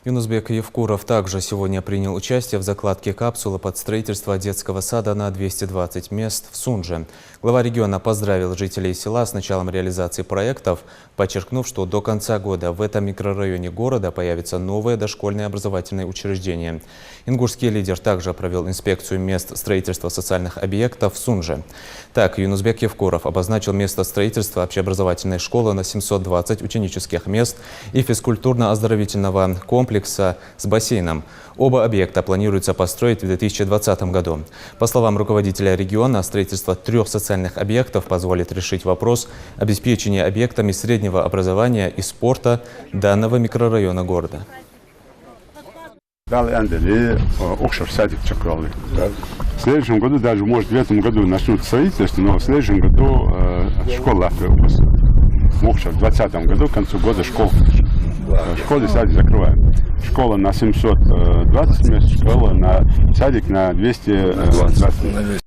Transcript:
Юнусбек Евкуров также сегодня принял участие в закладке капсулы под строительство детского сада на 220 мест в Сунже. Глава региона поздравил жителей села с началом реализации проектов, подчеркнув, что до конца года в этом микрорайоне города появится новое дошкольное образовательное учреждение. Ингушский лидер также провел инспекцию мест строительства социальных объектов в Сунже. Так, Юнусбек Евкуров обозначил место строительства общеобразовательной школы на 720 ученических мест и физкультурно-оздоровительного комплекса с бассейном. Оба объекта планируется построить в 2020 году. По словам руководителя региона, строительство 3 социальных объектов позволит решить вопрос обеспечения объектами среднего образования и спорта данного микрорайона города. В следующем году, даже может в этом году начнут строительство, но в следующем году школа у нас. В 2020 году, к концу года школы садик закрываем. Школа на 720 мест, школа на садик на 220 мест.